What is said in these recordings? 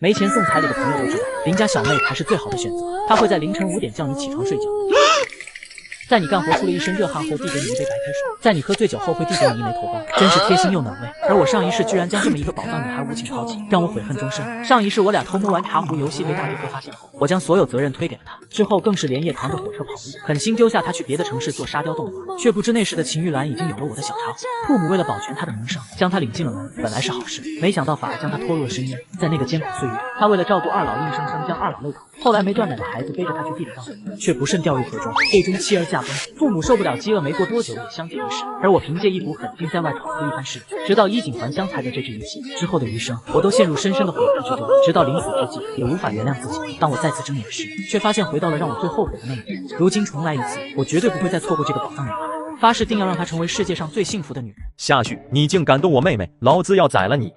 没钱送彩礼的朋友都知道，邻家小妹才是最好的选择。她会在凌晨5点叫你起床睡觉。在你干活出了一身热汗后，递给你一杯白开水；在你喝醉酒后，会递给你一枚头孢，真是贴心又暖胃。而我上一世居然将这么一个宝藏女孩无情抛弃，让我悔恨终生。上一世我俩偷摸玩茶壶游戏被大舅哥发现后，我将所有责任推给了他，之后更是连夜扛着火车跑路，狠心丢下他去别的城市做沙雕动画，却不知那时的秦玉兰已经有了我的小茶壶。父母为了保全他的名声，将他领进了门，本来是好事，没想到反而将他拖入了深渊。在那个艰苦岁月，他为了照顾二老，硬生生将二老累垮。后来没断奶的孩子背着他去地里当狗，却不慎掉入河中，最终妻儿驾崩。父母受不了饥饿，没过多久也相继离世。而我凭借一股狠劲在外闯出一番事业，直到衣锦还乡才得这只一气。之后的余生，我都陷入深深的悔恨之中，直到临死之际也无法原谅自己。当我再次睁眼时，却发现回到了让我最后悔的那一天。如今重来一次，我绝对不会再错过这个宝藏女孩，发誓定要让她成为世界上最幸福的女人。夏旭，你竟敢动我妹妹，老子要宰了你！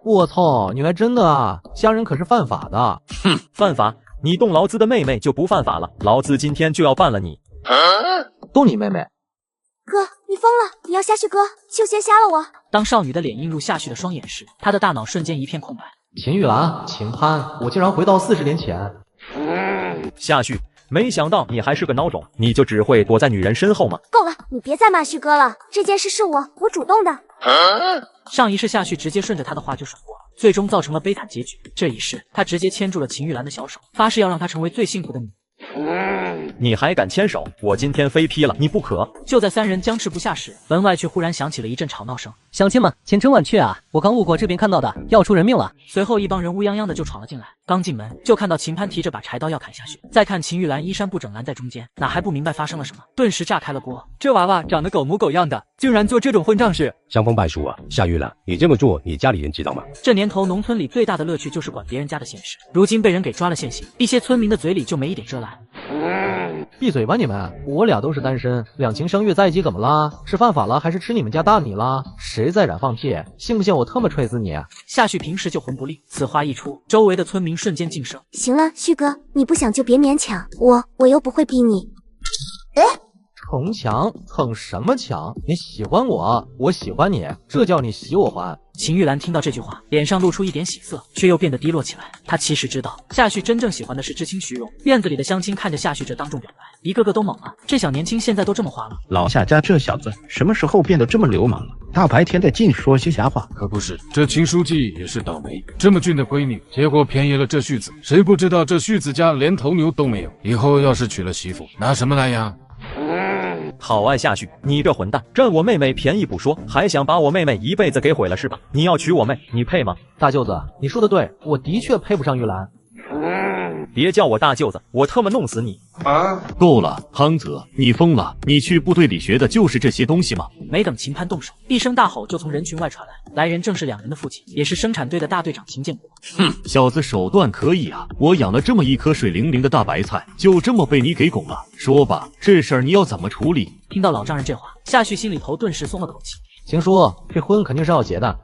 我操，你还真的啊！虾仁可是犯法的。哼，犯法？你动老子的妹妹就不犯法了？老子今天就要办了你！动你妹妹？哥，你疯了！你要夏旭哥，就先瞎了我！当少女的脸映入夏旭的双眼时，她的大脑瞬间一片空白。秦玉兰，秦潘，我竟然回到40年前。夏旭，没想到你还是个孬种，你就只会躲在女人身后吗？够了，你别再骂旭哥了，这件事是我主动的。上一世夏旭直接顺着他的话就甩锅了，最终造成了悲惨结局。这一世，他直接牵住了秦玉兰的小手，发誓要让她成为最幸福的女人。你还敢牵手？我今天非劈了你不可！就在三人僵持不下时，门外却忽然响起了一阵吵闹声。乡亲们，千真万确啊！我刚路过这边看到的，要出人命了。随后一帮人乌泱泱的就闯了进来，刚进门就看到秦潘提着把柴刀要砍下去，再看秦玉兰衣衫不整拦在中间，哪还不明白发生了什么，顿时炸开了锅。这娃娃长得狗模狗样的，竟然做这种混账事！伤风败俗啊！夏玉兰，你这么做，你家里人知道吗？这年头，农村里最大的乐趣就是管别人家的闲事，如今被人给抓了现行，一些村民的嘴里就没一点遮拦。闭嘴吧你们！我俩都是单身，两情相悦在一起怎么啦？是犯法了还是吃你们家大米啦？谁在染放屁？信不信我特么锤死你？夏旭平时就混不吝，此话一出，周围的村民瞬间噤声。行了，旭哥，你不想就别勉强，我又不会逼你。逞强？逞什么强？你喜欢我，我喜欢你，这叫你喜我还。秦玉兰听到这句话，脸上露出一点喜色，却又变得低落起来。她其实知道，夏旭真正喜欢的是知青徐荣。院子里的乡亲看着夏旭这当众表白，一个个都懵了。这小年轻现在都这么花了？老夏家这小子什么时候变得这么流氓了？大白天的净说些瞎话。可不是，这秦书记也是倒霉，这么俊的闺女，结果便宜了这旭子。谁不知道这旭子家连头牛都没有？以后要是娶了媳妇，拿什么来养？好啊，夏旭，你这混蛋，占我妹妹便宜不说，还想把我妹妹一辈子给毁了是吧？你要娶我妹，你配吗？大舅子，你说的对，我的确配不上玉兰。别叫我大舅子，我特么弄死你！够了，康泽，你疯了！你去部队里学的就是这些东西吗？没等秦潘动手，一声大吼就从人群外传来，来人正是两人的父亲，也是生产队的大队长秦建国。哼，小子手段可以啊！我养了这么一颗水灵灵的大白菜，就这么被你给拱了。说吧，这事儿你要怎么处理？听到老丈人这话，夏旭心里头顿时松了口气。秦叔，这婚肯定是要结的。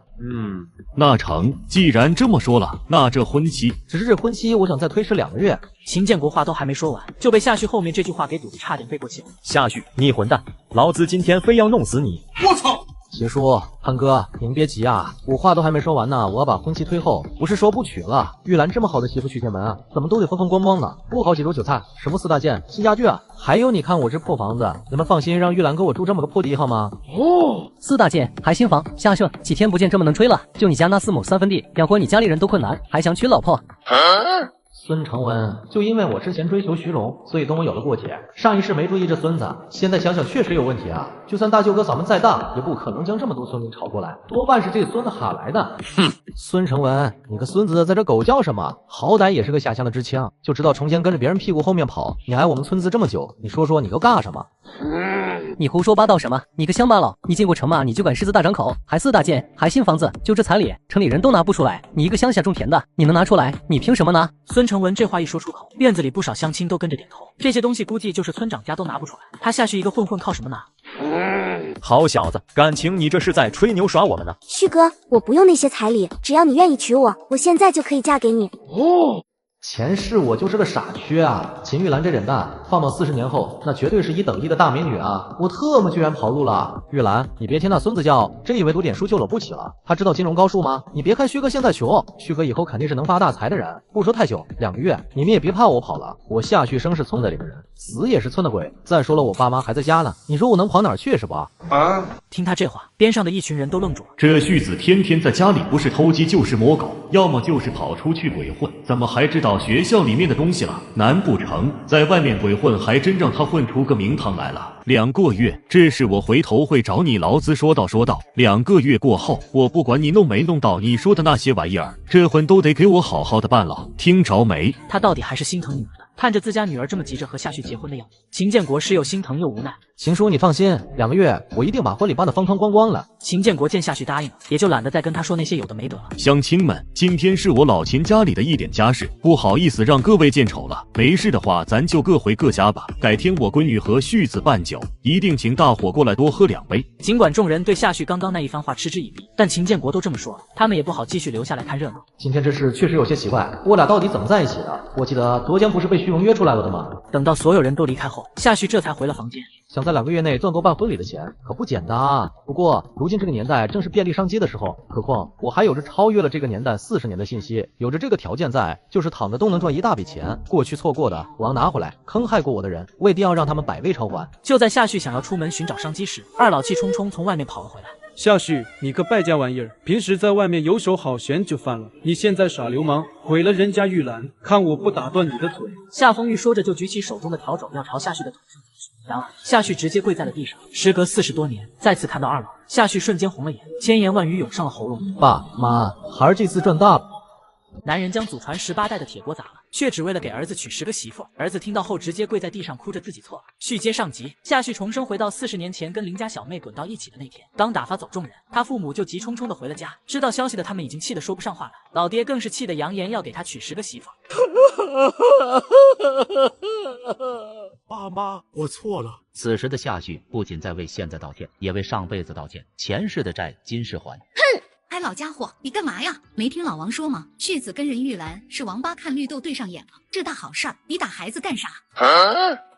那成，既然这么说了，那这婚期……只是这婚期，我想再推迟2个月。秦建国话都还没说完，就被夏旭后面这句话给堵得差点背过气。夏旭，你混蛋，老子今天非要弄死你！我操！秦叔，潘哥，你们别急啊，我话都还没说完呢，我要把婚期推后，不是说不娶了。玉兰这么好的媳妇娶进门啊，怎么都得风风光光的，不好几桌酒菜，什么4大件、新家具啊，还有你看我这破房子，你们放心让玉兰给我住这么个破地好吗？4大件还新房，夏顺几天不见这么能吹了，就你家那4亩3分地，养活你家里人都困难，还想娶老婆？孙成文，就因为我之前追求徐荣，所以跟我有了过节。上一世没注意这孙子，现在想想确实有问题啊！就算大舅哥嗓门再大，也不可能将这么多村民吵过来，多半是这孙子喊来的。哼，孙成文，你个孙子在这狗叫什么？好歹也是个下乡的知青，就知道成天跟着别人屁股后面跑。你挨我们村子这么久，你说说你都干什么？你胡说八道什么？你个乡巴佬，你进过城吗？你就敢狮子大张口，还4大件，还新房子，就这彩礼，城里人都拿不出来，你一个乡下种田的，你能拿出来？你凭什么拿？孙成文这话一说出口，院子里不少乡亲都跟着点头。这些东西估计就是村长家都拿不出来，他夏旭一个混混靠什么拿？好小子，感情你这是在吹牛耍我们呢？旭哥，我不用那些彩礼，只要你愿意娶我，我现在就可以嫁给你。前世我就是个傻缺啊！秦玉兰这脸蛋，放到40年后，那绝对是1等1的大美女啊！我特么居然跑路了！玉兰，你别听那孙子叫，真以为读点书就了不起了？他知道金融高数吗？你别看旭哥现在穷，旭哥以后肯定是能发大财的人。不说太久，2个月，你们也别怕我跑了。我夏旭生是村子里的人，死也是村的鬼。再说了，我爸妈还在家呢，你说我能跑哪儿去是吧？听他这话，边上的一群人都愣住了。这旭子天天在家里不是偷鸡就是摸狗，要么就是跑出去鬼混，怎么还知道学校里面的东西了？难不成在外面鬼混还真让他混出个名堂来了？2个月，这事我回头会找你劳资说道。2个月过后，我不管你弄没弄到你说的那些玩意儿，这婚都得给我好好的办了，听着没？他到底还是心疼女儿的，看着自家女儿这么急着和夏旭结婚的样子，秦建国是又心疼又无奈。秦叔，你放心，2个月我一定把婚礼办得风风光光了。秦建国见夏旭答应了，也就懒得再跟他说那些有的没得了。乡亲们，今天是我老秦家里的一点家事，不好意思让各位见丑了。没事的话，咱就各回各家吧。改天我闺女和旭子办酒，一定请大伙过来多喝2杯。尽管众人对夏旭刚刚那一番话嗤之以鼻，但秦建国都这么说了，他们也不好继续留下来看热闹。今天这事确实有些奇怪，我俩到底怎么在一起的？我记得昨天不是被虚荣约出来了的吗？等到所有人都离开后，夏旭这才回了房间。想在2个月内赚够办婚礼的钱，可不简单啊。不过如今这个年代正是便利商机的时候，何况我还有着超越了这个年代40年的信息，有着这个条件在，就是躺着都能赚一大笔钱。过去错过的，我要拿回来；坑害过我的人，我一定要让他们百倍偿还。就在夏旭想要出门寻找商机时，二老气冲冲从外面跑了回来。夏旭，你个败家玩意儿，平时在外面游手好闲就犯了，你现在耍流氓，毁了人家玉兰，看我不打断你的腿！夏风玉说着就举起手中的笤帚要朝夏旭的腿上击去，然而夏旭直接跪在了地上。时隔40多年，再次看到二老，夏旭瞬间红了眼，千言万语涌上了喉咙。爸妈，孩儿这次赚大了。男人将祖传18代的铁锅砸了，却只为了给儿子娶10个媳妇。儿子听到后直接跪在地上哭着自己错了。续接上集，夏旭重生回到40年前跟邻家小妹滚到一起的那天，刚打发走众人，他父母就急冲冲的回了家。知道消息的他们已经气得说不上话了，老爹更是气得扬言要给他娶10个媳妇。爸妈，我错了。此时的夏旭不仅在为现在道歉，也为上辈子道歉，前世的债今世还。哼！哎，老家伙，你干嘛呀？没听老王说吗？旭子跟任玉兰是王八看绿豆对上眼了，这大好事儿，你打孩子干啥？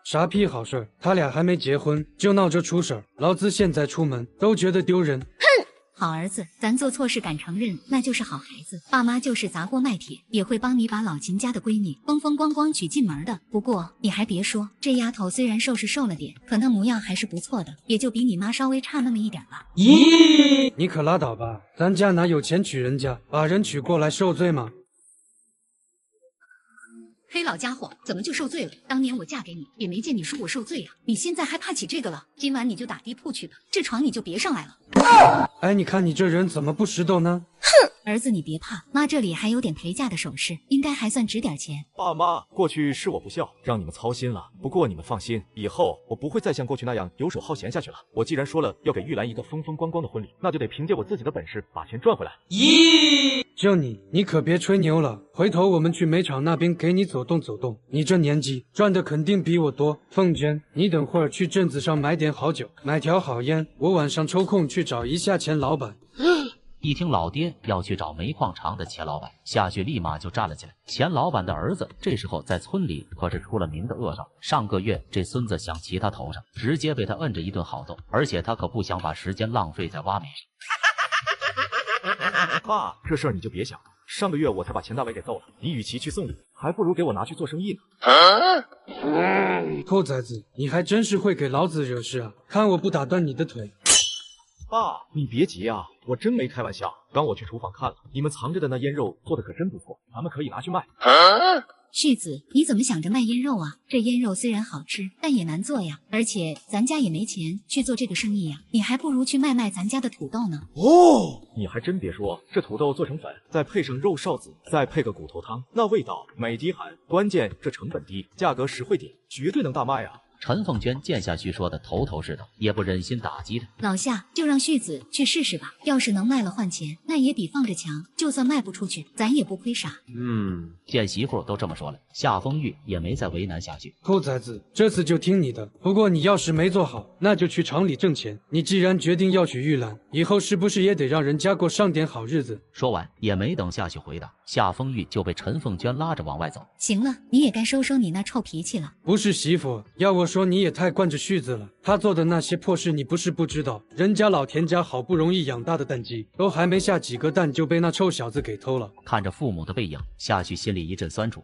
啥屁好事儿？他俩还没结婚就闹着出事儿，老子现在出门都觉得丢人。哼！好儿子，咱做错事敢承认，那就是好孩子。爸妈就是砸锅卖铁，也会帮你把老秦家的闺女风风光光娶进门的。不过你还别说，这丫头虽然瘦是瘦了点，可那模样还是不错的，也就比你妈稍微差那么一点吧。咦，你可拉倒吧，咱家哪有钱娶人家，把人娶过来受罪吗？嘿，老家伙，怎么就受罪了？当年我嫁给你，也没见你说我受罪呀。你现在还怕起这个了？今晚你就打地铺去吧，这床你就别上来了。哎，你看你这人怎么不识逗呢？哼，儿子你别怕，妈这里还有点陪嫁的首饰，应该还算值点钱。爸妈，过去是我不孝，让你们操心了。不过你们放心，以后我不会再像过去那样游手好闲下去了。我既然说了要给玉兰一个风风光光的婚礼，那就得凭借我自己的本事把钱赚回来。咦，就你可别吹牛了，回头我们去煤场那边给你走动走动。你这年纪赚的肯定比我多。凤娟，你等会儿去镇子上买点好酒，买条好烟，我晚上抽空去找一下钱老板。一听老爹要去找煤矿厂的钱老板，夏旭立马就站了起来。钱老板的儿子这时候在村里可是出了名的恶少，上个月这孙子想骑他头上，直接被他摁着一顿好揍，而且他可不想把时间浪费在挖煤上。爸，这事儿你就别想了，上个月我才把钱大伟给揍了，你与其去送礼，还不如给我拿去做生意呢。兔崽子，你还真是会给老子惹事啊！看我不打断你的腿！爸，你别急啊，我真没开玩笑。刚我去厨房看了，你们藏着的那腌肉做的可真不错，咱们可以拿去卖。旭子，你怎么想着卖腌肉啊？这腌肉虽然好吃，但也难做呀。而且咱家也没钱去做这个生意呀，你还不如去卖卖咱家的土豆呢。哦，你还真别说，这土豆做成粉，再配上肉臊子，再配个骨头汤，那味道美极寒。关键这成本低，价格实惠点，绝对能大卖啊！陈凤娟见夏旭说的头头是道，也不忍心打击他。老夏，就让旭子去试试吧，要是能卖了换钱，那也比放着强。就算卖不出去，咱也不亏啥。见媳妇都这么说了，夏风玉也没再为难下去。兔崽子，这次就听你的。不过你要是没做好，那就去厂里挣钱。你既然决定要娶玉兰，以后是不是也得让人家过上点好日子？说完，也没等夏旭回答，夏风玉就被陈凤娟拉着往外走。行了，你也该收收你那臭脾气了。不是媳妇，要我说你也太惯着旭子了。他做的那些破事，你不是不知道。人家老田家好不容易养大的蛋鸡，都还没下几个蛋就被那臭小子给偷了。看着父母的背影，夏旭心里一阵酸楚。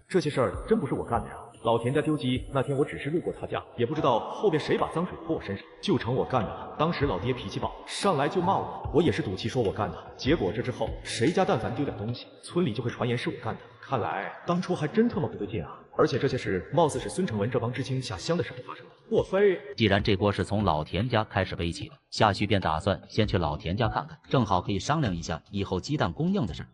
这些事儿真不是我干的呀！老田家丢鸡那天，我只是路过他家，也不知道后边谁把脏水泼我身上，就成我干的了。当时老爹脾气暴，上来就骂我，我也是赌气说我干的。结果这之后，谁家但凡丢点东西，村里就会传言是我干的。看来当初还真他妈不对劲啊！而且这些事貌似是孙成文这帮知青下乡的时候发生的。莫非……既然这锅是从老田家开始背起的，夏旭便打算先去老田家看看，正好可以商量一下以后鸡蛋供应的事。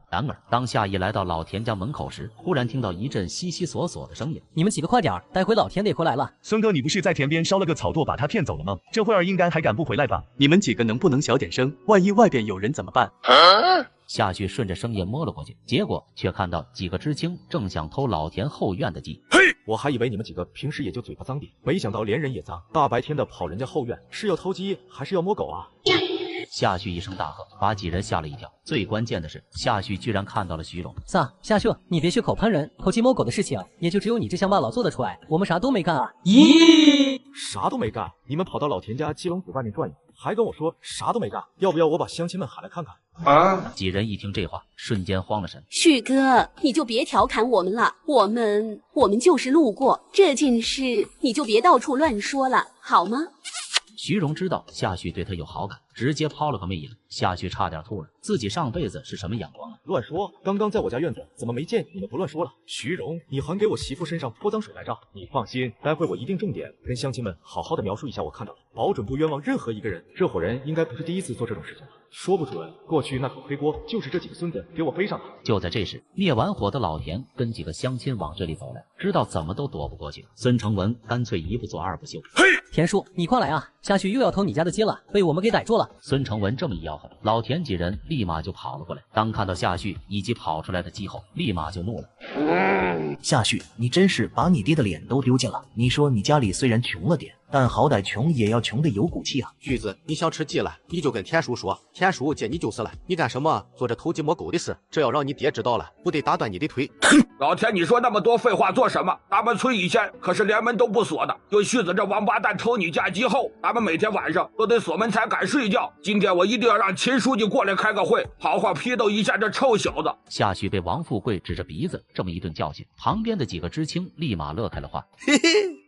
然而，当夏毅来到老田家门口时，忽然听到一阵悉悉索索的声音：“你们几个快点儿，待会老田得回来了。”孙哥，你不是在田边烧了个草垛把他骗走了吗？这会儿应该还赶不回来吧？你们几个能不能小点声？万一外边有人怎么办？夏旭顺着声音摸了过去，结果却看到几个知青正想偷老田后院的鸡。嘿，我还以为你们几个平时也就嘴巴脏点，没想到连人也脏，大白天的跑人家后院，是要偷鸡还是要摸狗啊？夏旭一声大喝，把几人吓了一跳。最关键的是，夏旭居然看到了徐荣。夏旭，你别血口喷人，偷鸡摸狗的事情也就只有你这乡巴佬做得出来，我们啥都没干啊！咦，啥都没干？你们跑到老田家鸡笼子外面转悠，还跟我说啥都没干？要不要我把乡亲们喊来看看？啊！几人一听这话，瞬间慌了神。旭哥，你就别调侃我们了，我们就是路过，这件事你就别到处乱说了，好吗？徐荣知道夏旭对他有好感，直接抛了个媚眼。夏旭差点吐了，自己上辈子是什么眼光啊？乱说！刚刚在我家院子，怎么没见你们不乱说了？徐荣，你还给我媳妇身上泼脏水来着？你放心，待会我一定重点跟乡亲们好好的描述一下我看到的，保准不冤枉任何一个人。这伙人应该不是第一次做这种事情了，说不准过去那口黑锅就是这几个孙子给我背上的。就在这时，灭完火的老田跟几个乡亲往这里走来，知道怎么都躲不过去，孙成文干脆一不做二不休。嘿，田叔，你快来啊！夏旭又要偷你家的鸡了，被我们给逮住了。孙成文这么一吆喝，老田几人立马就跑了过来。当看到夏旭以及跑出来的鸡后，立马就怒了。夏旭，你真是把你爹的脸都丢尽了。你说你家里虽然穷了点，但好歹穷也要穷得有骨气啊。旭子，你想吃鸡了，你就跟田叔说，田叔接你就是了。你干什么做这偷鸡摸狗的事？这要让你爹知道了，不得打断你的腿。老田，你说那么多废话做什么？咱们村以前可是连门都不锁的，就旭子这王八蛋偷你家鸡后，咱们每天晚上都得锁门才敢睡觉。今天我一定要让秦书记过来开个会，好好批斗一下这臭小子。夏旭被王富贵指着鼻子这么一顿教训，旁边的几个知青立马乐开了花。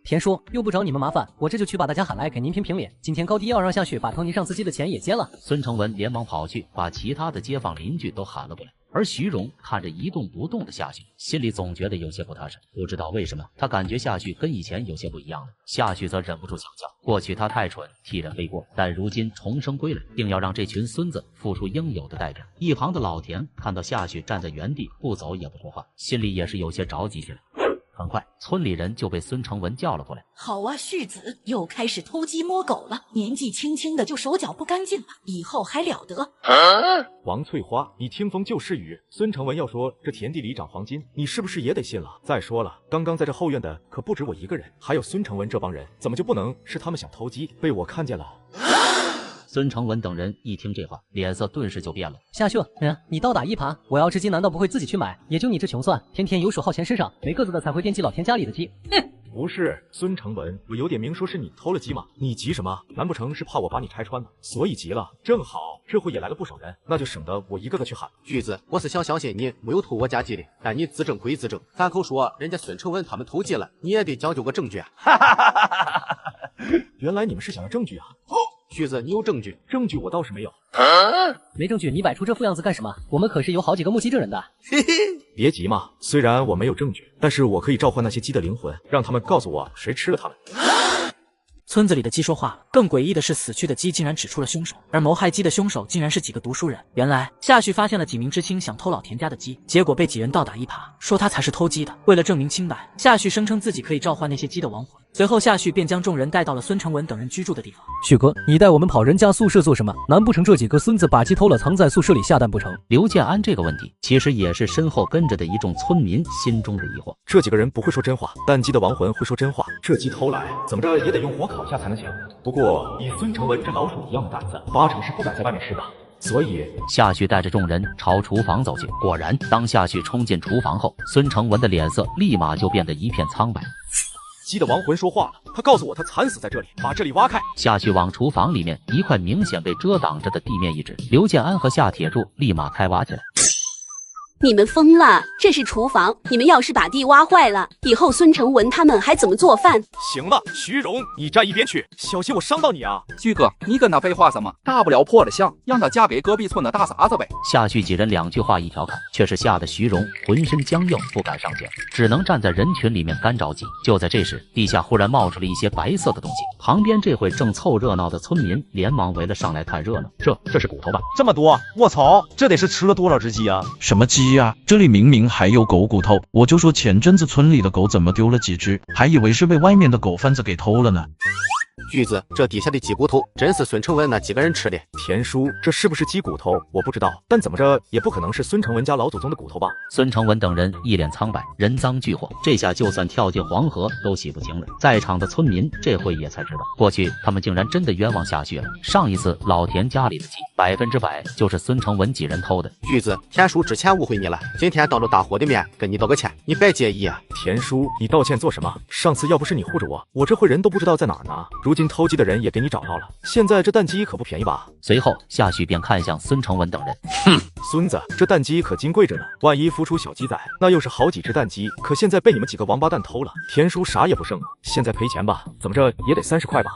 田叔，又不找你们麻烦，我这就去把大家喊来给您评理。今天高低要让夏旭把偷你上司鸡的钱也结了。孙成文连忙跑去把其他的街坊邻居都喊了过来。而徐荣看着一动不动的夏旭，心里总觉得有些不踏实。不知道为什么，他感觉夏旭跟以前有些不一样了。夏旭则忍不住想笑，过去他太蠢，替人背锅，但如今重生归来，定要让这群孙子付出应有的代价。一旁的老田看到夏旭站在原地不走也不说话，心里也是有些着急起来。很快，村里人就被孙成文叫了过来。好啊，旭子又开始偷鸡摸狗了，年纪轻轻的就手脚不干净了，以后还了得？王翠花，你听风就是雨。孙成文要说这田地里长黄金，你是不是也得信了？再说了，刚刚在这后院的可不止我一个人，还有孙成文这帮人，怎么就不能是他们想偷鸡被我看见了？孙成文等人一听这话，脸色顿时就变了。夏旭，你倒打一耙，我要吃鸡难道不会自己去买？也就你这穷酸，天天游手好闲身上，没个子的才会惦记老田家里的鸡。不是孙成文，我有点明说是你偷了鸡吗？你急什么？难不成是怕我把你拆穿吗？所以急了。正好这会也来了不少人，那就省得我一个个去喊。旭子，我是想相信你没有偷我家鸡的，但你自证归自证，反口说人家孙成文他们偷鸡了，你也得讲究个证据啊。原来你们是想要证据啊？旭子，你有证据？证据我倒是没有。没证据，你摆出这副样子干什么？我们可是有好几个目击证人的。别急嘛，虽然我没有证据，但是我可以召唤那些鸡的灵魂，让他们告诉我谁吃了它们。村子里的鸡说话了，更诡异的是，死去的鸡竟然指出了凶手，而谋害鸡的凶手竟然是几个读书人。原来夏旭发现了几名知青想偷老田家的鸡，结果被几人倒打一耙，说他才是偷鸡的。为了证明清白，夏旭声称自己可以召唤那些鸡的亡魂。随后夏旭便将众人带到了孙成文等人居住的地方。旭哥，你带我们跑人家宿舍做什么？难不成这几个孙子把鸡偷了藏在宿舍里下蛋不成？刘建安这个问题，其实也是身后跟着的一众村民心中的疑惑。这几个人不会说真话，但鸡的亡魂会说真话。这鸡偷来，怎么着也得用火烤下才能行。不过以孙成文这老鼠一样的胆子，8成是不敢在外面吃的。所以夏旭带着众人朝厨房走去。果然，当夏旭冲进厨房后，孙成文的脸色立马就变得一片苍白。鸡的亡魂说话了，他告诉我他惨死在这里，把这里挖开。夏旭往厨房里面一块明显被遮挡着的地面一指，刘建安和夏铁柱立马开挖起来。你们疯了！这是厨房，你们要是把地挖坏了，以后孙成文他们还怎么做饭？行了，徐荣，你站一边去，小心我伤到你啊！旭哥，你跟他废话什么？大不了破了相，让他嫁给隔壁村的大傻子呗。夏旭几人2句话一调侃，却是吓得徐荣浑身僵硬，不敢上前，只能站在人群里面干着急。就在这时，地下忽然冒出了一些白色的东西，旁边这会正凑热闹的村民连忙围了上来看热闹。这是骨头吧？这么多，我操，这得是吃了多少只鸡啊？什么鸡呀？这里明明还有狗骨头，我就说前阵子村里的狗怎么丢了几只，还以为是被外面的狗贩子给偷了呢。玉子，这底下的鸡骨头真是孙成文那几个人吃的。田叔，这是不是鸡骨头我不知道，但怎么着也不可能是孙成文家老祖宗的骨头吧？孙成文等人一脸苍白，人赃俱获，这下就算跳进黄河都洗不清了。在场的村民这回也才知道，过去他们竟然真的冤枉下去了。上一次老田家里的鸡100%就是孙成文几人偷的。玉子，田叔之前误会你了，今天当着大伙的面跟你道个歉，你别介意啊。田叔，你道歉做什么？上次要不是你护着我，我这回人都不知道在哪儿呢。如今偷鸡的人也给你找到了，现在这蛋鸡可不便宜吧？随后夏旭便看向孙成文等人，哼，孙子，这蛋鸡可金贵着呢，万一孵出小鸡仔，那又是好几只蛋鸡，可现在被你们几个王八蛋偷了，田叔啥也不剩了，现在赔钱吧，怎么着也得30块吧？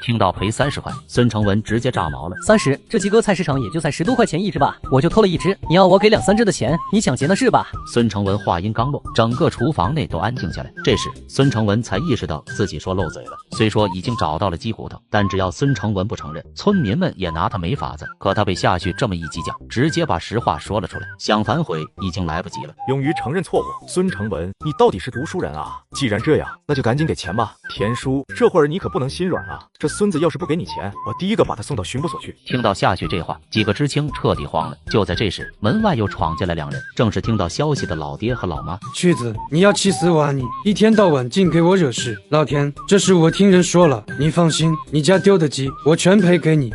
听到赔30块，孙成文直接炸毛了。30，这鸡哥菜市场也就才10多块钱一只吧，我就偷了1只，你要我给2、3只的钱，你抢劫呢是吧？孙成文话音刚落，整个厨房内都安静下来。这时孙成文才意识到自己说漏嘴了，虽说已经找到了鸡骨头，但只要孙成文不承认，村民们也拿他没法子。可他被夏旭这么一激将，直接把实话说了出来，想反悔已经来不及了。勇于承认错误，孙成文，你到底是读书人啊？既然这样，那就赶紧给钱吧。田叔，这会儿你可不能心软啊，这孙子要是不给你钱，我第一个把他送到巡捕所去。听到夏旭这话，几个知青彻底慌了。就在这时，门外又闯进来2人，正是听到消息的老爹和老妈。旭子，你要气死我啊你！一天到晚净给我惹事。老田，这事我听人说了，你放心，你家丢的鸡我全赔给你。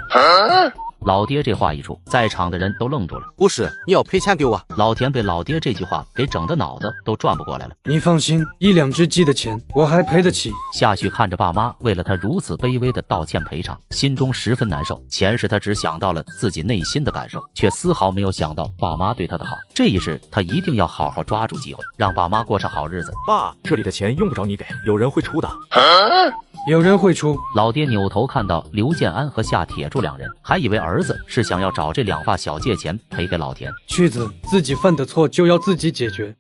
老爹这话一出，在场的人都愣住了。不是，你要赔钱给我。老田被老爹这句话给整的脑子都转不过来了。你放心，1、2只鸡的钱我还赔得起。夏旭看着爸妈为了他如此卑微的道歉赔偿，心中十分难受。前世他只想到了自己内心的感受，却丝毫没有想到爸妈对他的好。这一世他一定要好好抓住机会，让爸妈过上好日子。爸，这里的钱用不着你给，有人会出的。有人会出。老爹扭头看到刘建安和夏铁柱2人，还以为儿子是想要找这2发小借钱赔给老田。旭子，自己犯的错就要自己解决。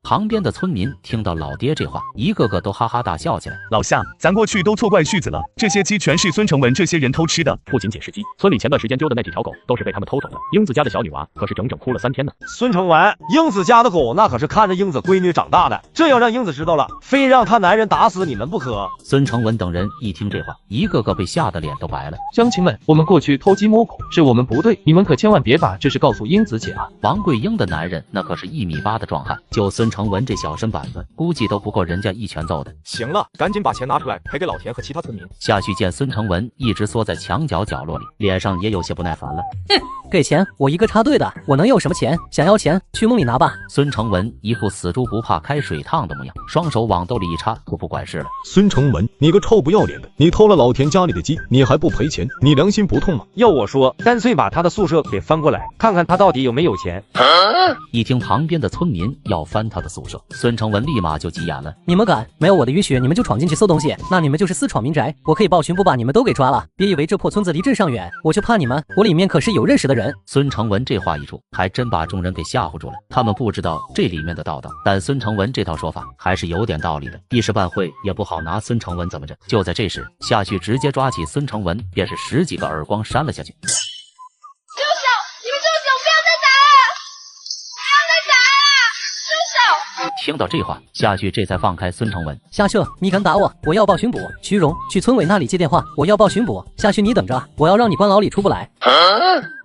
旁边的村民听到老爹这话，一个个都哈哈大笑起来。老夏，咱过去都错怪旭子了，这些鸡全是孙成文这些人偷吃的。不仅仅是鸡，村里前段时间丢的那几条狗都是被他们偷走的。英子家的小女娃可是整整哭了3天呢。孙成文，英子家的狗那可是看着英子闺女长大的，这要让英子知道了，非让她男人打死你们不可。孙成文等人一听这话，一个个被吓得脸都白了。乡亲们，我们过去偷鸡摸狗是我们不对，你们可千万别把这事告诉英子姐啊。王桂英的男人那可是1.8米的壮汉，就孙成文这小身板子，估计都不够人家一拳揍的。行了，赶紧把钱拿出来赔给老田和其他村民。夏旭见孙成文一直缩在墙角角落里，脸上也有些不耐烦了。给钱，我一个插队的，我能有什么钱？想要钱，去梦里拿吧。孙成文一副死猪不怕开水烫的模样，双手往兜里一插，就不管事了。孙成文，你个臭不要脸的，你偷了老田家里的鸡，你还不赔钱？你良心不痛吗？要我说，干脆把他的宿舍给翻过来，看看他到底有没有钱。一听旁边的村民要翻他的宿舍，孙成文立马就急眼了。你们敢？没有我的允许，你们就闯进去搜东西，那你们就是私闯民宅，我可以报巡捕把你们都给抓了。别以为这破村子离镇上远，我就怕你们，我里面可是有认识的人。孙成文这话一出，还真把众人给吓唬住了。他们不知道这里面的道道，但孙成文这套说法还是有点道理的，一时半会也不好拿孙成文怎么着。就在这时，夏旭直接抓起孙成文，便是10几个耳光扇了下去。住手！你们住手！不要再打了！不要再打了！住手！听到这话，夏旭这才放开孙成文。夏旭，你敢打我，我要报巡捕。徐荣，去村委那里接电话，我要报巡捕。夏旭，你等着，我要让你关牢里出不来。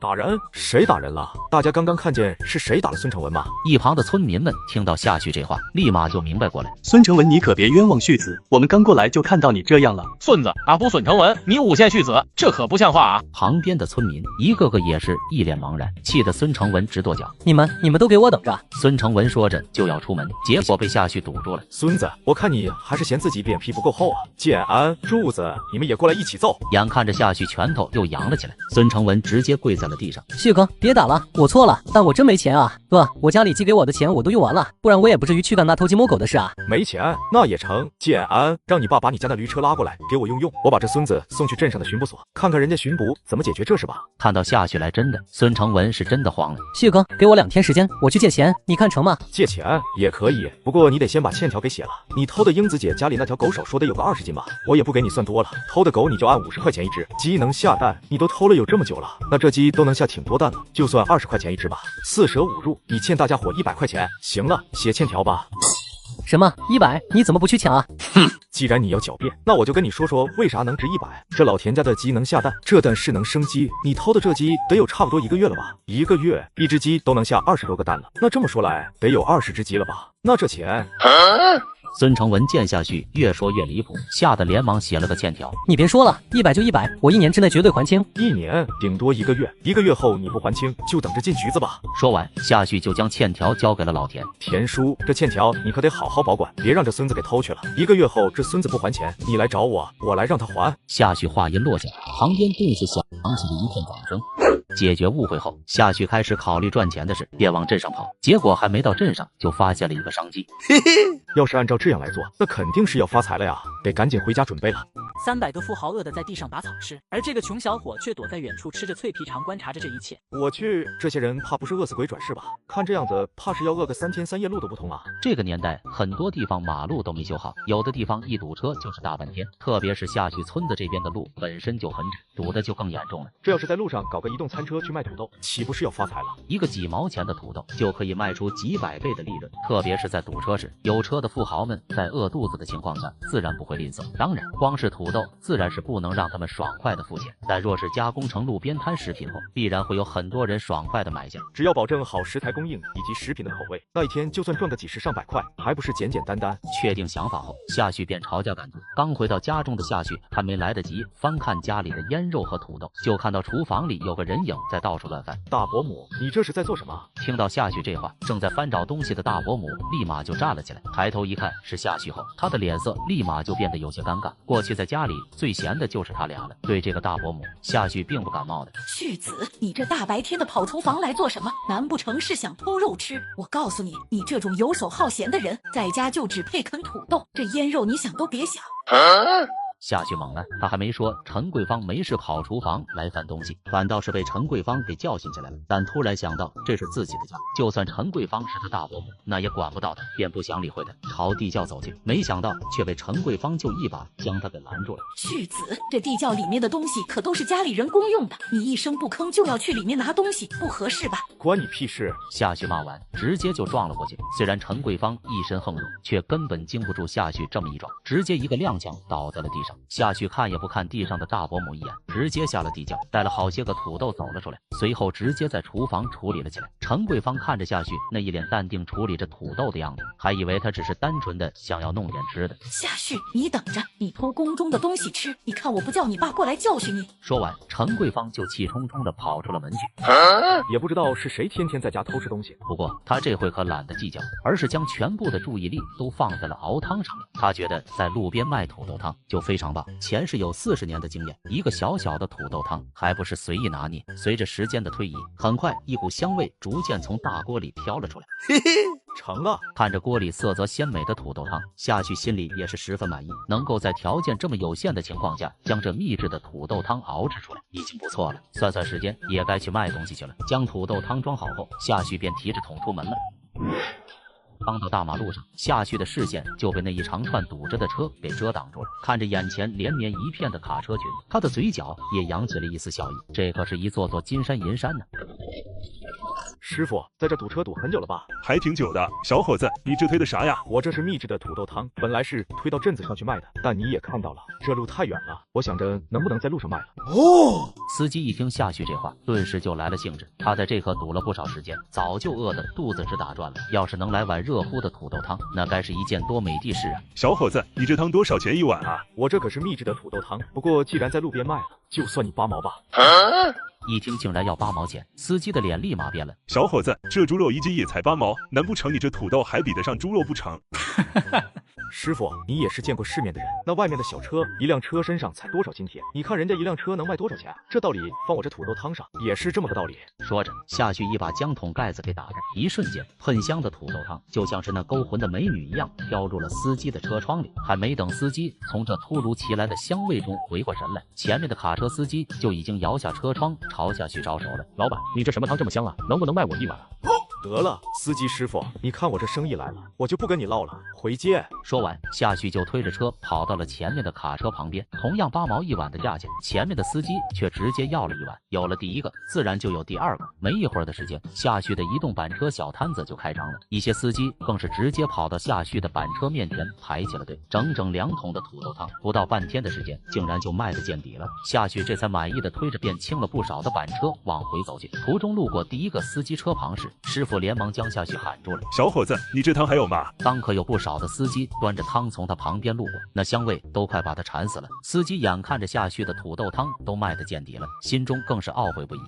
打人？谁打人了？大家刚刚看见是谁打了孙成文吗？一旁的村民们听到夏旭这话，立马就明白过来。孙成文，你可别冤枉婿子，我们刚过来就看到你这样了。孙子，阿虎孙成文，你诬陷婿子，这可不像话啊！旁边的村民一个个也是一脸茫然，气得孙成文直跺脚。你们都给我等着！孙成文说着就要出门，结果被夏旭堵住了。孙子，我看你还是嫌自己脸皮不够厚啊！建安、柱子，你们也过来一起揍！眼看着夏旭拳头又扬了起来，孙成文直接跪在了地上。旭哥，别打了，我错了，但我真没钱啊！哥，我家里寄给我的钱我都用完了，不然我也不至于去干那偷鸡摸狗的事啊！没钱那也成，建安，让你爸把你家那驴车拉过来给我用，我把这孙子送去镇上的巡捕所，看看人家巡捕怎么解决这事吧。看到夏旭来真的，孙成文是真的慌了。旭哥，给我2天时间，我去借钱，你看成吗？借钱也可以，不过你得先把欠条给写了。你偷的英子姐家里那条狗手说得有个20斤吧，我也不给你算多了，偷的狗你就按50块钱一只。鸡能下蛋，你都偷了有这么久了，那这鸡都能下挺多蛋了，就算20块钱一只吧，4舍5入，你欠大家伙100块钱。行了，写欠条吧。什么100？你怎么不去抢啊？哼，既然你要狡辩，那我就跟你说说为啥能值100。这老田家的鸡能下蛋，这蛋是能生鸡，你偷的这鸡得有差不多1个月了吧？1个月，一只鸡都能下20多个蛋了，那这么说来，得有20只鸡了吧？那这钱……孙成文见夏旭越说越离谱，吓得连忙写了个欠条。你别说了，100就100，我1年之内绝对还清。1年顶多1个月，1个月后你不还清，就等着进局子吧。说完，夏旭就将欠条交给了老田。田叔，这欠条你可得好好保管，别让这孙子给偷去了。1个月后这孙子不还钱，你来找我，我来让他还。夏旭话音落下，旁边顿时响起了一片掌声。解决误会后，夏旭开始考虑赚钱的事，便往镇上跑。结果还没到镇上，就发现了一个商机。嘿嘿，要是按照这样来做，那肯定是要发财了呀，得赶紧回家准备了。300个富豪饿得在地上拔草吃，而这个穷小伙却躲在远处吃着脆皮肠，观察着这一切。我去，这些人怕不是饿死鬼转世吧？看这样子，怕是要饿个3天3夜路都不通啊！这个年代，很多地方马路都没修好，有的地方一堵车就是大半天。特别是夏旭村子这边的路本身就很窄，堵的就更严重了。这要是在路上搞个移动餐车去卖土豆，岂不是要发财了？一个几毛钱的土豆就可以卖出几百倍的利润。特别是在堵车时，有车的富豪们在饿肚子的情况下，自然不会吝啬。当然，光是土豆自然是不能让他们爽快的付钱，但若是加工成路边摊食品后，必然会有很多人爽快的买下。只要保证好食材供应以及食品的口味，那一天就算赚个几十上百块，还不是简简单单？确定想法后，夏旭便朝家赶去。刚回到家中的夏旭还没来得及翻看家里的腌肉和土豆，就看到厨房里有个人影在到处乱翻。大伯母，你这是在做什么？听到夏旭这话，正在翻找东西的大伯母立马就站了起来，抬头一看是夏旭后，他的脸色立马就变得有些尴尬。过去在家里最闲的就是他俩了，对这个大伯母，夏旭并不感冒的。旭子，你这大白天的跑厨房来做什么？难不成是想偷肉吃？我告诉你，你这种游手好闲的人，在家就只配啃土豆，这腌肉你想都别想。夏旭猛了，他还没说陈桂芳没事跑厨房来翻东西，反倒是被陈桂芳给教训起来了。但突然想到这是自己的家，就算陈桂芳是他大伯母，那也管不到他，便不想理会他，朝地窖走去。没想到却被陈桂芳就一把将他给拦住了。旭子，这地窖里面的东西可都是家里人公用的，你一声不吭就要去里面拿东西，不合适吧？关你屁事！夏旭骂完，直接就撞了过去。虽然陈桂芳一身横肉，却根本经不住夏旭这么一撞，直接一个踉跄倒在了地上。夏旭看也不看地上的大伯母一眼，直接下了地窖，带了好些个土豆走了出来，随后直接在厨房处理了起来。陈桂芳看着夏旭那一脸淡定处理着土豆的样子，还以为他只是单纯的想要弄点吃的。夏旭，你等着，你偷宫中的东西吃，你看我不叫你爸过来教训你！说完，陈桂芳就气冲冲的跑出了门去。也不知道是谁天天在家偷吃东西，不过他这回可懒得计较，而是将全部的注意力都放在了熬汤上面。他觉得在路边卖土豆汤就非常棒，前世有40年的经验，一个小小的土豆汤还不是随意拿捏。随着时间的推移，很快一股香味逐渐从大锅里飘了出来。嘿嘿，成了！看着锅里色泽鲜美的土豆汤，夏旭心里也是十分满意，能够在条件这么有限的情况下将这秘制的土豆汤熬制出来，已经不错了。算算时间，也该去卖东西去了。将土豆汤装好后，夏旭便提着桶出门了。刚到大马路上，夏旭的视线就被那一长串堵着的车给遮挡住了。看着眼前连绵一片的卡车群，他的嘴角也扬起了一丝笑意。这可是一座座金山银山呢。师傅，在这堵车堵很久了吧？还挺久的。小伙子，你这推的啥呀？我这是秘制的土豆汤，本来是推到镇子上去卖的，但你也看到了，这路太远了，我想着能不能在路上卖了。哦，司机一听夏旭这话，顿时就来了兴致。他在这可堵了不少时间，早就饿得肚子直打转了。要是能来碗热乎的土豆汤，那该是一件多美的事啊！小伙子，你这汤多少钱一碗啊？我这可是秘制的土豆汤，不过既然在路边卖了，就算你8毛吧。一听竟然要8毛钱，司机的脸立马变了。小伙子，这猪肉1斤也才8毛，难不成你这土豆还比得上猪肉不成？师傅，你也是见过世面的人，那外面的小车，一辆车身上才多少斤铁？你看人家一辆车能卖多少钱？这道理放我这土豆汤上也是这么个道理。说着，夏旭一把将桶盖子给打开，一瞬间，喷香的土豆汤就像是那勾魂的美女一样，飘入了司机的车窗里。还没等司机从这突如其来的香味中回过神来，前面的卡车司机就已经摇下车窗，朝夏旭招手了：“老板，你这什么汤这么香啊？能不能卖我1碗啊？”得了，司机师傅，你看我这生意来了，我就不跟你唠了，回见。说完，夏旭就推着车跑到了前面的卡车旁边。同样8毛1碗的价钱，前面的司机却直接要了1碗。有了第一个，自然就有第二个。没一会儿的时间，夏旭的移动板车小摊子就开张了，一些司机更是直接跑到夏旭的板车面前排起了队。整整2桶的土豆汤，不到半天的时间，竟然就卖得见底了。夏旭这才满意的推着变轻了不少的板车往回走去。途中路过第一个司机车旁时，师傅连忙将夏旭喊住了：“小伙子，你这汤还有吗？”当可有不少的司机端着汤从他旁边路过，那香味都快把他馋死了。司机眼看着夏旭的土豆汤都卖得见底了，心中更是懊悔不已。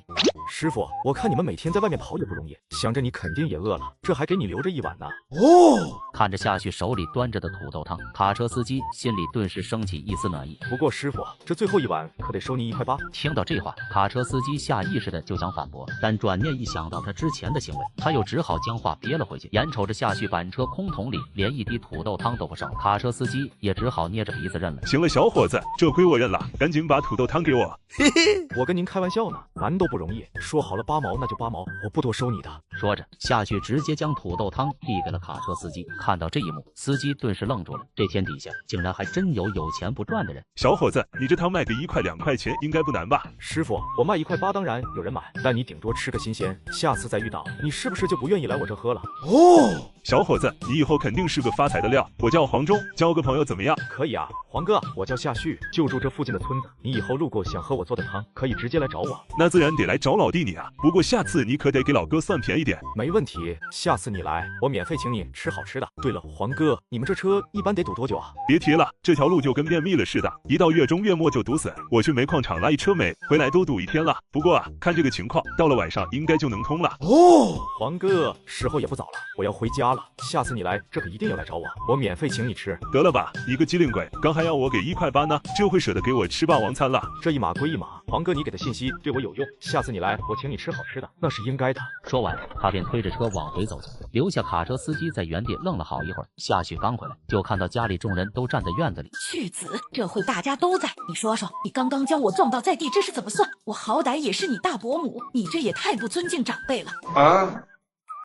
师傅，我看你们每天在外面跑也不容易，想着你肯定也饿了，这还给你留着1碗呢。哦，看着夏旭手里端着的土豆汤，卡车司机心里顿时升起一丝暖意。不过师傅，这最后1碗可得收您1块8。听到这话，卡车司机下意识的就想反驳，但转念一想到他之前的行为，他又只好将话憋了回去。眼瞅着夏旭板车空桶里连一滴土豆汤都不剩，卡车司机也只好捏着鼻子认了。行了，小伙子，这亏我认了，赶紧把土豆汤给我。嘿嘿，我跟您开玩笑呢，难都不容易，说好了8毛那就8毛，我不多收你的。说着，夏旭直接将土豆汤递给了卡车司机。看到这一幕，司机顿时愣住了，这天底下竟然还真有钱不赚的人。小伙子，你这汤卖个1块2块钱应该不难吧？师傅，我卖1块8当然有人买，但你顶多吃个新鲜，下次再遇到你是不是就不愿意来我这喝了？哦，小伙子，你以后肯定是个发财的料。我叫黄忠，交个朋友怎么样？可以啊，黄哥，我叫夏旭，就住这附近的村子。你以后路过想喝我做的汤，可以直接来找我。那自然得来找老弟你啊，不过下次你可得给老哥算便宜点。没问题，下次你来，我免费请你吃好吃的。对了，黄哥，你们这车一般得堵多久啊？别提了，这条路就跟便秘了似的，一到月中月末就堵死。我去煤矿厂拉一车煤，回来都堵1天了。不过啊，看这个情况，到了晚上应该就能通了。哦，黄哥，时候也不早了，我要回家了。下次你来，这可一定要来找我免费请你吃。得了吧，你个机灵鬼，刚还要我给1块8呢，这回舍得给我吃霸王餐了？这一码归一码，黄哥你给的信息对我有用，下次你来，我请你吃好吃的，那是应该的。说完，他便推着车往回走去，留下卡车司机在原地愣了好一会儿。夏旭刚回来，就看到家里众人都站在院子里。旭子，这会大家都在，你说说，你刚刚将我撞倒在地，这是怎么算？我好歹也是你大伯母，你这也太不尊敬长辈了啊！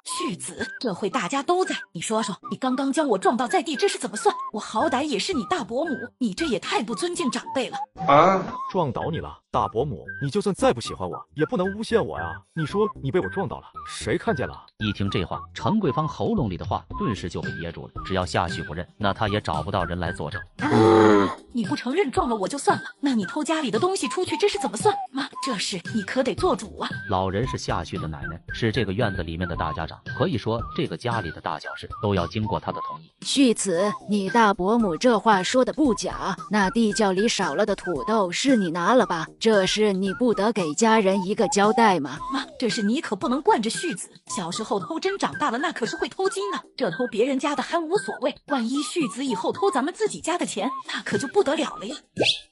旭子，这会大家都在，你说说，你刚刚将我撞倒在地，这是怎么算？我好歹也是你大伯母，你这也太不尊敬长辈了啊！撞倒你了，大伯母，你就算再不喜欢我，也不能诬陷我呀！你说你被我撞倒了，谁看见了？一听这话，陈桂芳喉咙里的话顿时就被噎住了。只要夏旭不认，那他也找不到人来作证。你不承认撞了我就算了，那你偷家里的东西出去，这是怎么算？妈，这事你可得做主啊！老人是夏旭的奶奶，是这个院子里面的大家长，可以说这个家里的大小事都要经过他的同意。旭子，你大伯母这话说的不假，那地窖里少了的土豆是你拿了吧？这事你不得给家人一个交代吗？妈，这事你可不能惯着旭子，小时候偷针，长大了那可是会偷金呢。这偷别人家的还无所谓，万一旭子以后偷咱们自己家的钱，那可就不得了了呀。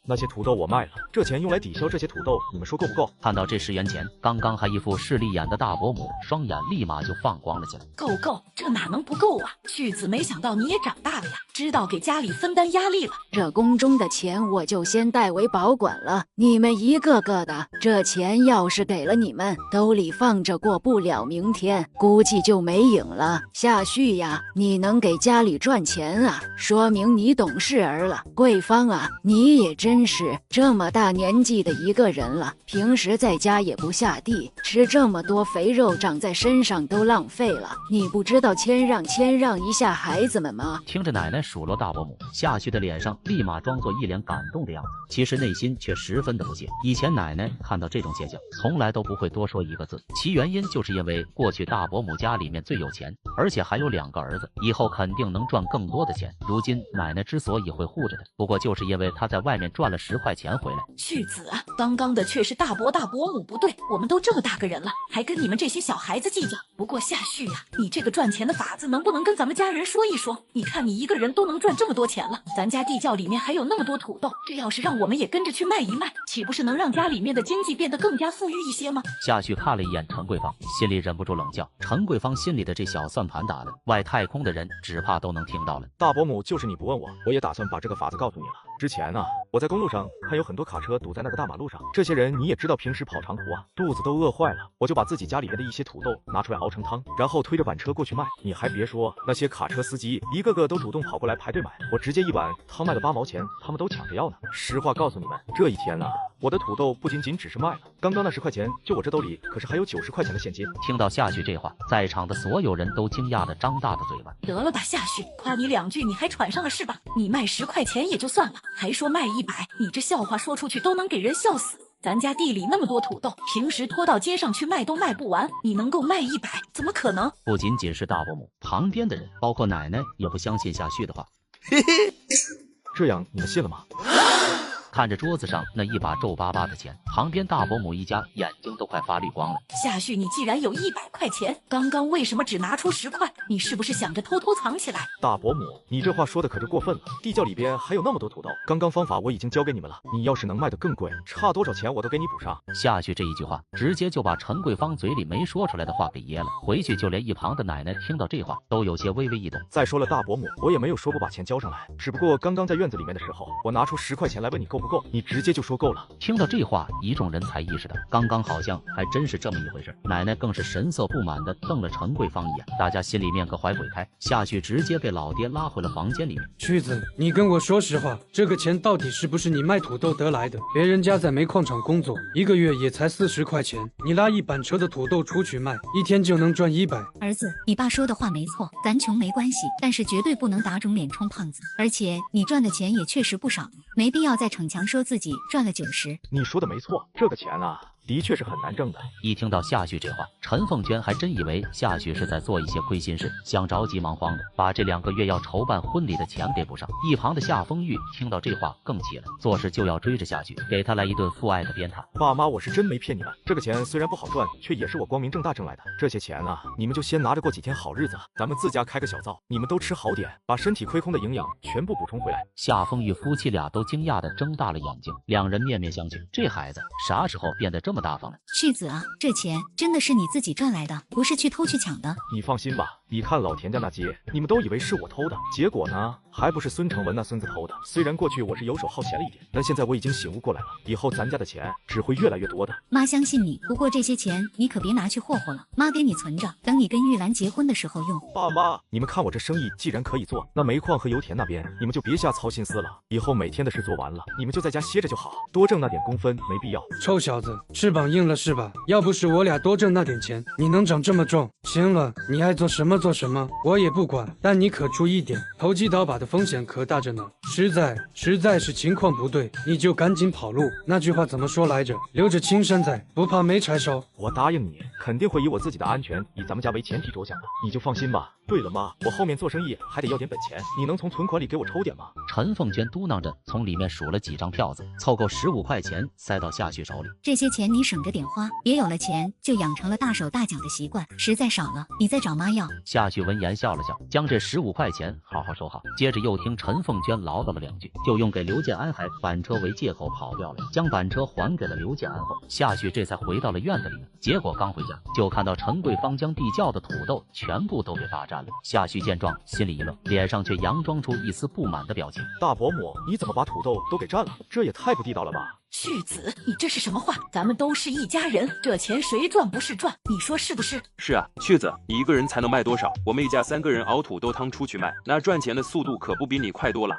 那些土豆我卖了，这钱用来抵消这些土豆，你们说够不够？看到这10元钱，刚刚还一副势利眼的大伯母，双眼立马就放放光了起来。够，这哪能不够啊？旭子，没想到你也长大了呀，知道给家里分担压力了。这宫中的钱我就先代为保管了，你们一个个的，这钱要是给了你们，兜里放着过不了明天，估计就没影了。夏旭呀，你能给家里赚钱啊，说明你懂事儿了。桂芳啊，你也真是这么大年纪的一个人了，平时在家也不下地，吃这么多肥肉长在身上都浪费了，你不知道谦让一下孩子们吗？听着奶奶数落大伯母，夏旭的脸上立马装作一脸感动的样子，其实内心却十分的不屑。以前奶奶看到这种现象，从来都不会多说一个字，其原因就是因为过去大伯母家里面最有钱，而且还有2个儿子，以后肯定能赚更多的钱。如今奶奶之所以会护着他，不过就是因为他在外面赚了10块钱回来。旭子啊，刚刚的却是大伯母不对，我们都这么大个人了，还跟你们这些小孩子计较。不过夏旭啊，你这个赚钱的法子能不能跟咱们家人说一说？你看你一个人都能赚这么多钱了，咱家地窖里面还有那么多土豆，这要是让我们也跟着去卖一卖，岂不是能让家里面的经济变得更加富裕一些吗？夏旭看了一眼陈桂芳，心里忍不住冷笑。陈桂芳心里的这小算盘打的，外太空的人只怕都能听到了。大伯母，就是你不问我，我也打算把这个法子告诉你了。之前呢，我在公路上看有很多卡车堵在那个大马路上，这些人你也知道，平时跑长途啊，肚子都饿坏了，我就把自己家里面的一些土豆拿出来熬成汤，然后推着板车过去卖。你还别说，那些卡车司机一个个都主动跑过来排队买，我直接一碗汤卖了8毛钱，他们都抢着要呢。实话告诉你们，这一天呢，我的土豆不仅只是卖了，刚刚那10块钱，就我这兜里可是还有90块钱的现金。听到夏旭这话，在场的所有人都惊讶的张大的嘴巴。得了吧，夏旭，夸你2句你还喘上了是吧？你卖10块钱也就算了，还说卖100，你这笑话说出去都能给人笑死。咱家地里那么多土豆，平时拖到街上去卖都卖不完，你能够卖100？怎么可能？不仅仅是大伯母，旁边的人，包括奶奶，也不相信夏旭的话。这样你们信了吗？看着桌子上那一把皱巴巴的钱，旁边大伯母一家眼睛都快发绿光了。夏旭，你既然有100块钱，刚刚为什么只拿出10块？你是不是想着偷藏起来？大伯母，你这话说的可是过分了，地窖里边还有那么多土豆，刚刚方法我已经教给你们了，你要是能卖得更贵，差多少钱我都给你补上。夏旭这一句话，直接就把陈桂芳嘴里没说出来的话给噎了。回去就连一旁的奶奶听到这话，都有些微微一动。再说了，大伯母，我也没有说过把钱交上来，只不过刚刚在院子里面的时候，我拿出10块钱来问你够不够，你直接就说够了。听到这话，一众人才意识到，刚刚好像还真是这么一回事。奶奶更是神色不满地瞪了陈桂芳一眼，大家心里面可怀鬼胎。夏旭直接被老爹拉回了房间里面。旭子，你跟我说实话，这个钱到底是不是你卖土豆得来的？别人家在煤矿厂工作，一个月也才40块钱，你拉一板车的土豆出去卖，一天就能赚100。儿子，你爸说的话没错，咱穷没关系，但是绝对不能打肿脸充胖子。而且你赚的钱也确实不少，没必要再逞强说自己赚了90。你说的没错，这个钱啊，的确是很难挣的。一听到夏旭这话，陈凤娟还真以为夏旭是在做一些亏心事，想着急忙慌的把这2个月要筹办婚礼的钱给补上。一旁的夏风玉听到这话更气了，做事就要追着夏旭，给他来一顿父爱的鞭挞。爸妈，我是真没骗你们，这个钱虽然不好赚，却也是我光明正大挣来的。这些钱啊，你们就先拿着过几天好日子，咱们自家开个小灶，你们都吃好点，把身体亏空的营养全部补充回来。夏风玉夫妻俩都惊讶的睁大了眼睛，两人面面相觑，这孩子啥时候变得这么大方了？旭子啊，这钱真的是你自己赚来的，不是去偷去抢的。你放心吧，你看老田家那街，你们都以为是我偷的，结果呢，还不是孙成文那孙子偷的。虽然过去我是游手好闲了一点，但现在我已经醒悟过来了，以后咱家的钱只会越来越多的。妈相信你，不过这些钱你可别拿去霍霍了，妈给你存着，等你跟玉兰结婚的时候用。爸妈，你们看我这生意既然可以做，那煤矿和油田那边你们就别瞎操心思了，以后每天的事做完了，你们就在家歇着就好，多挣那点工分没必要。臭小子，翅膀硬了是吧？要不是我俩多挣那点钱，你能长这么重？行了，你爱做什么做什么，我也不管，但你可注意点，投机倒把的风险可大着呢。实在是情况不对，你就赶紧跑路。那句话怎么说来着？留着青山在，不怕没柴烧。我答应你，肯定会以我自己的安全，以咱们家为前提着想的，你就放心吧。对了妈，我后面做生意还得要点本钱，你能从存款里给我抽点吗？陈凤娟嘟囔着从里面数了几张票子，凑够15块钱塞到夏旭手里。这些钱你省着点花，别有了钱就养成了大手大脚的习惯，实在少了你再找妈要。夏旭闻言笑了笑，将这15块钱好好收好，接着又听陈凤娟老唠叨了2句，就用给刘建安还板车为借口跑掉了，将板车还给了刘建安后，夏旭这才回到了院子里面。结果刚回家，就看到陈桂芳将地窖的土豆全部都给霸占了。夏旭见状，心里一愣，脸上却佯装出一丝不满的表情。大伯母，你怎么把土豆都给占了？这也太不地道了吧！旭子，你这是什么话？咱们都是一家人，这钱谁赚不是赚？你说是不是？是啊，旭子，你一个人才能卖多少？我们一家3个人熬土豆汤出去卖，那赚钱的速度可不比你快多了。